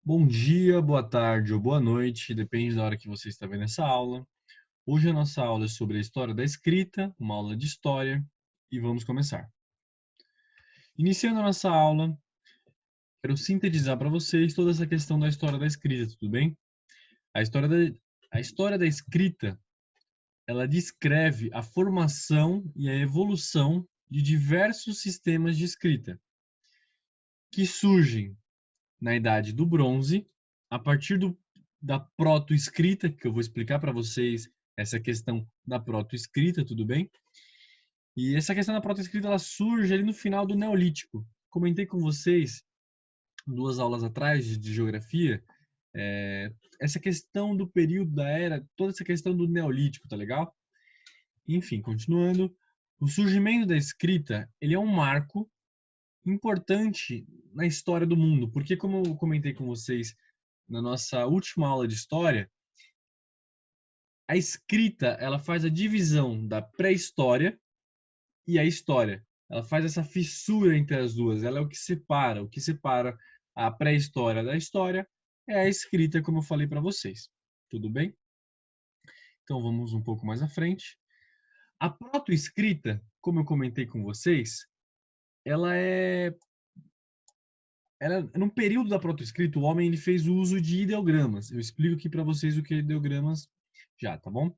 Bom dia, boa tarde ou boa noite, depende da hora que você está vendo essa aula. Hoje a nossa aula é sobre a história da escrita, uma aula de história, e vamos começar. Iniciando a nossa aula, quero sintetizar para vocês toda essa questão da história da escrita, tudo bem? A história da, a história da escrita, ela descreve a formação e a evolução de diversos sistemas de escrita, que surgem na Idade do Bronze, a partir da proto-escrita, que eu vou explicar para vocês essa questão da proto-escrita, tudo bem? E essa questão da proto-escrita ela surge ali no final do Neolítico. Comentei com vocês duas aulas atrás de geografia, essa questão do período da era, toda essa questão do Neolítico, tá legal? Enfim, continuando, o surgimento da escrita, ele é um marco importante na história do mundo, porque como eu comentei com vocês na nossa última aula de história, a escrita ela faz a divisão da pré-história e a história. Ela faz essa fissura entre as duas. Ela é o que separa. O que separa a pré-história da história é a escrita, como eu falei para vocês. Tudo bem? Então vamos um pouco mais à frente. A proto-escrita, como eu comentei com vocês, ela é no período da proto-escrita, o homem ele fez uso de ideogramas. Eu explico aqui para vocês o que é ideogramas já, tá bom?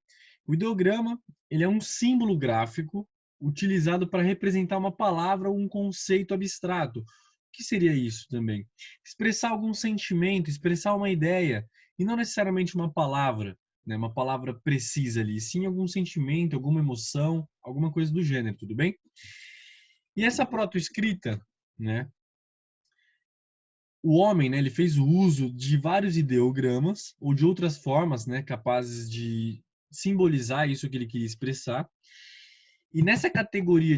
O ideograma, ele é um símbolo gráfico utilizado para representar uma palavra ou um conceito abstrato. O que seria isso também? Expressar algum sentimento, expressar uma ideia, e não necessariamente uma palavra, né? Uma palavra precisa ali, sim algum sentimento, alguma emoção, alguma coisa do gênero, tudo bem? E essa proto-escrita, né? O homem, né, ele fez o uso de vários ideogramas ou de outras formas, né, capazes de simbolizar isso que ele queria expressar. E nessa categoria,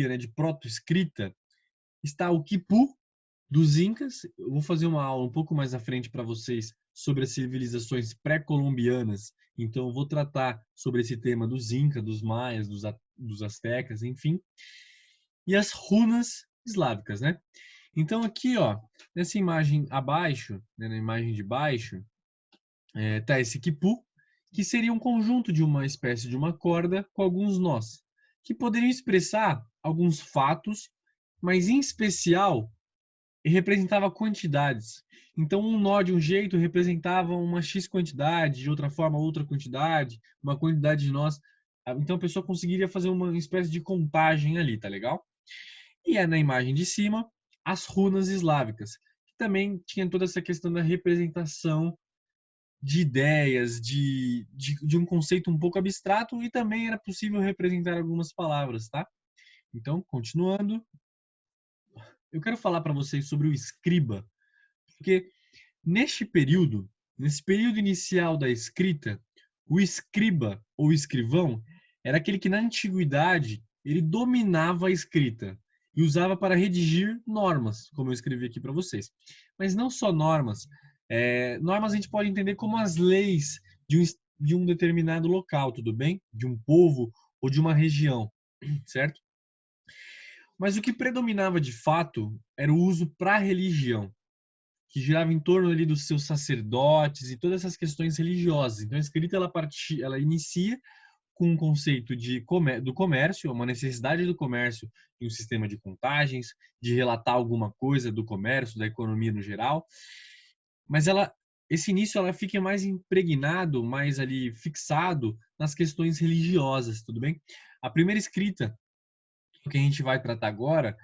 né, de proto-escrita está o quipu dos incas. Eu vou fazer uma aula um pouco mais à frente para vocês sobre as civilizações pré-colombianas. Então eu vou tratar sobre esse tema dos incas, dos maias, dos astecas, enfim. E as runas eslávicas, né? Então aqui, ó, nessa imagem abaixo, né, na imagem de baixo, tá esse quipu, que seria um conjunto de uma espécie de uma corda com alguns nós, que poderiam expressar alguns fatos, mas em especial representava quantidades. Então um nó de um jeito representava uma X quantidade, de outra forma outra quantidade, uma quantidade de nós. Então a pessoa conseguiria fazer uma espécie de contagem ali, tá legal? E é na imagem de cima as runas eslávicas, que também tinha toda essa questão da representação de ideias, de um conceito um pouco abstrato e também era possível representar algumas palavras, tá? Então, continuando, eu quero falar para vocês sobre o escriba, porque neste período, nesse período inicial da escrita, o escriba ou escrivão era aquele que na antiguidade ele dominava a escrita e usava para redigir normas, como eu escrevi aqui para vocês. Mas não só normas. Normas a gente pode entender como as leis de um determinado local, tudo bem? De um povo ou de uma região, certo? Mas o que predominava de fato era o uso para a religião, que girava em torno ali dos seus sacerdotes e todas essas questões religiosas. Então a escrita ela inicia com um conceito do comércio, uma necessidade do comércio em um sistema de contagens, de relatar alguma coisa do comércio, da economia no geral, mas esse início ela fica mais impregnado, mais ali fixado nas questões religiosas, tudo bem? A primeira escrita que a gente vai tratar agora,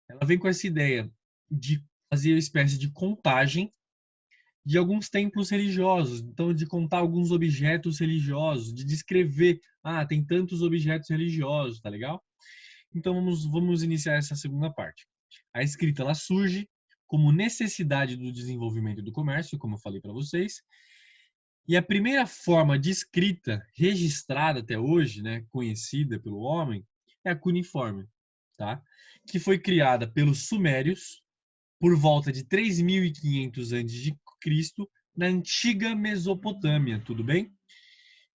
ela vem com essa ideia de fazer uma espécie de contagem de alguns templos religiosos, então de contar alguns objetos religiosos, de descrever, tem tantos objetos religiosos, tá legal? Então vamos iniciar essa segunda parte. A escrita ela surge como necessidade do desenvolvimento do comércio, como eu falei para vocês, e a primeira forma de escrita registrada até hoje, né, conhecida pelo homem, é a cuneiforme, tá? Que foi criada pelos sumérios por volta de 3500 a.C. na antiga Mesopotâmia, tudo bem?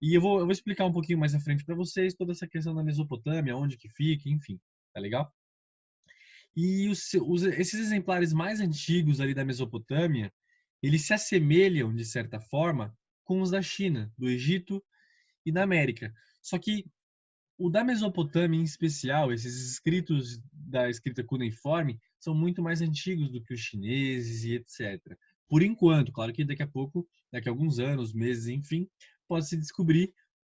E eu vou explicar um pouquinho mais à frente para vocês toda essa questão da Mesopotâmia, onde que fica, enfim, tá legal? E esses exemplares mais antigos ali da Mesopotâmia, eles se assemelham, de certa forma, com os da China, do Egito e da América. Só que o da Mesopotâmia, em especial, esses escritos da escrita cuneiforme, são muito mais antigos do que os chineses e etc. Por enquanto, claro que daqui a pouco, daqui a alguns anos, meses, enfim, pode-se descobrir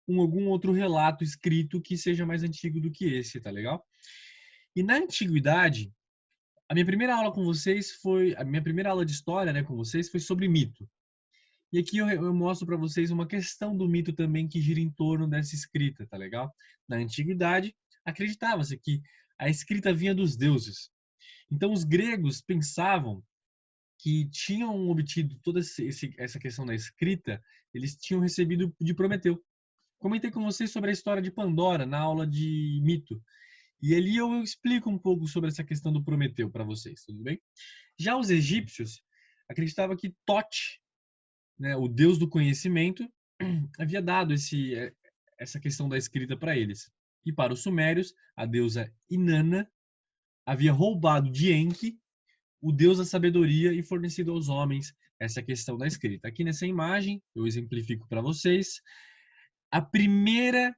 algum outro relato escrito que seja mais antigo do que esse, tá legal? E na antiguidade, a minha primeira aula de história, né, com vocês foi sobre mito. E aqui eu mostro para vocês uma questão do mito também que gira em torno dessa escrita, tá legal? Na antiguidade, acreditava-se que a escrita vinha dos deuses. Então os gregos pensavam que tinham obtido toda essa questão da escrita, eles tinham recebido de Prometeu. Comentei com vocês sobre a história de Pandora na aula de mito. E ali eu explico um pouco sobre essa questão do Prometeu para vocês, tudo bem? Já os egípcios acreditavam que Tote, né, o deus do conhecimento, havia dado essa questão da escrita para eles. E para os sumérios, a deusa Inanna havia roubado de Enki, o deus da sabedoria, e fornecido aos homens essa questão da escrita. Aqui nessa imagem, eu exemplifico para vocês a primeira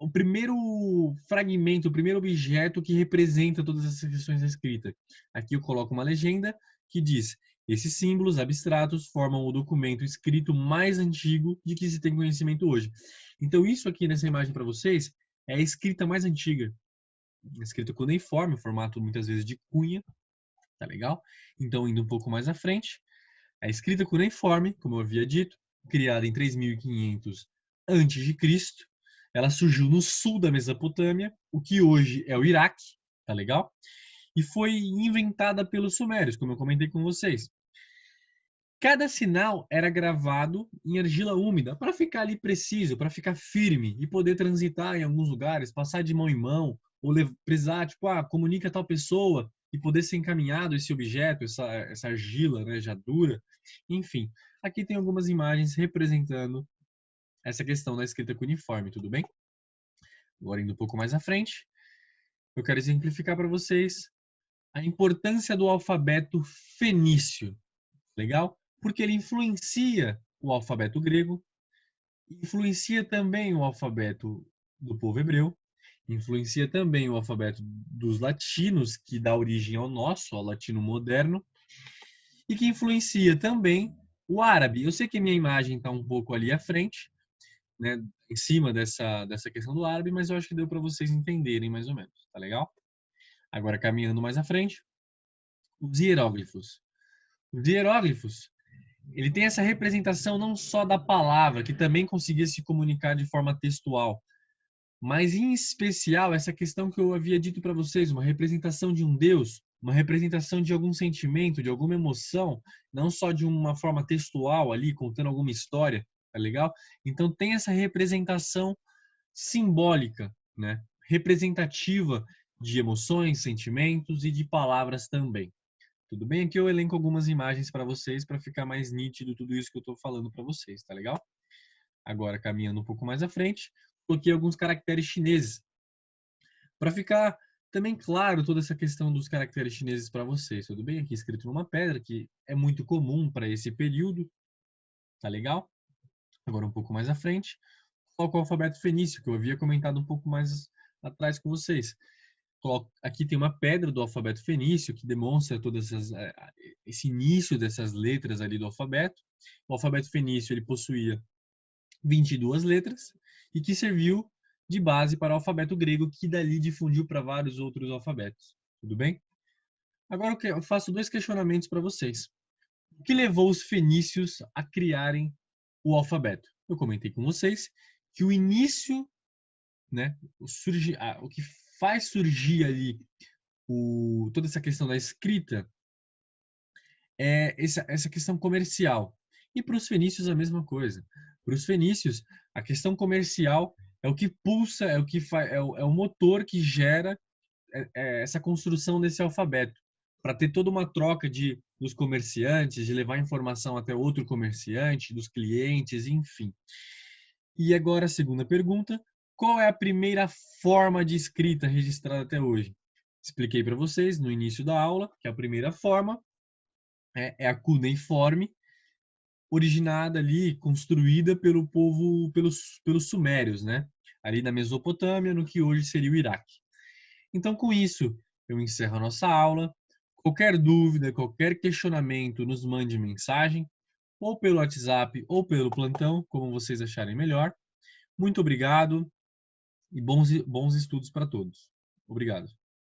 o primeiro fragmento, o primeiro objeto que representa todas essas questões da escrita. Aqui eu coloco uma legenda que diz: esses símbolos abstratos formam o documento escrito mais antigo de que se tem conhecimento hoje. Então isso aqui nessa imagem para vocês é a escrita mais antiga. Escrita cuneiforme, formato muitas vezes de cunha, tá legal? Então indo um pouco mais à frente, a escrita cuneiforme, como eu havia dito, criada em 3500 a.C., ela surgiu no sul da Mesopotâmia, o que hoje é o Iraque, tá legal? E foi inventada pelos sumérios, como eu comentei com vocês. Cada sinal era gravado em argila úmida para ficar ali preciso, para ficar firme e poder transitar em alguns lugares, passar de mão em mão, ou precisar, tipo, comunica tal pessoa e poder ser encaminhado esse objeto, essa argila, né, já dura. Enfim, aqui tem algumas imagens representando essa questão da escrita cuneiforme, tudo bem? Agora indo um pouco mais à frente, eu quero exemplificar para vocês a importância do alfabeto fenício, legal? Porque ele influencia o alfabeto grego, influencia também o alfabeto do povo hebreu, influencia também o alfabeto dos latinos, que dá origem ao nosso, ao latino moderno, e que influencia também o árabe. Eu sei que a minha imagem está um pouco ali à frente, né, em cima dessa questão do árabe, mas eu acho que deu para vocês entenderem mais ou menos, tá legal? Agora, caminhando mais à frente, os hieróglifos. Os hieróglifos, ele tem essa representação não só da palavra, que também conseguia se comunicar de forma textual, mas em especial essa questão que eu havia dito para vocês, uma representação de um Deus, uma representação de algum sentimento, de alguma emoção, não só de uma forma textual ali, contando alguma história, tá legal? Então tem essa representação simbólica, né? Representativa de emoções, sentimentos e de palavras também. Tudo bem? Aqui eu elenco algumas imagens para vocês para ficar mais nítido tudo isso que eu estou falando para vocês, tá legal? Agora, caminhando um pouco mais à frente, coloquei alguns caracteres chineses. Para ficar também claro toda essa questão dos caracteres chineses para vocês, tudo bem? Aqui escrito numa pedra, que é muito comum para esse período, tá legal? Agora um pouco mais à frente, coloco o alfabeto fenício, que eu havia comentado um pouco mais atrás com vocês. Aqui tem uma pedra do alfabeto fenício que demonstra esse início dessas letras ali do alfabeto. O alfabeto fenício ele possuía 22 letras e que serviu de base para o alfabeto grego, que dali difundiu para vários outros alfabetos. Tudo bem? Agora eu faço dois questionamentos para vocês. O que levou os fenícios a criarem o alfabeto? Eu comentei com vocês que o início, né, o que faz surgir ali toda essa questão da escrita é essa questão comercial. E para os fenícios a mesma coisa. Para os fenícios, a questão comercial é o que pulsa, é o que é o motor que gera essa construção desse alfabeto, para ter toda uma troca dos comerciantes, de levar informação até outro comerciante, dos clientes, enfim. E agora a segunda pergunta: qual é a primeira forma de escrita registrada até hoje? expliquei para vocês no início da aula que a primeira forma é a cuneiforme, originada ali, construída pelo povo, pelos sumérios, né? Ali na Mesopotâmia, no que hoje seria o Iraque. Então, com isso, eu encerro a nossa aula. Qualquer dúvida, qualquer questionamento, nos mande mensagem, ou pelo WhatsApp, ou pelo plantão, como vocês acharem melhor. Muito obrigado e bons estudos para todos. Obrigado.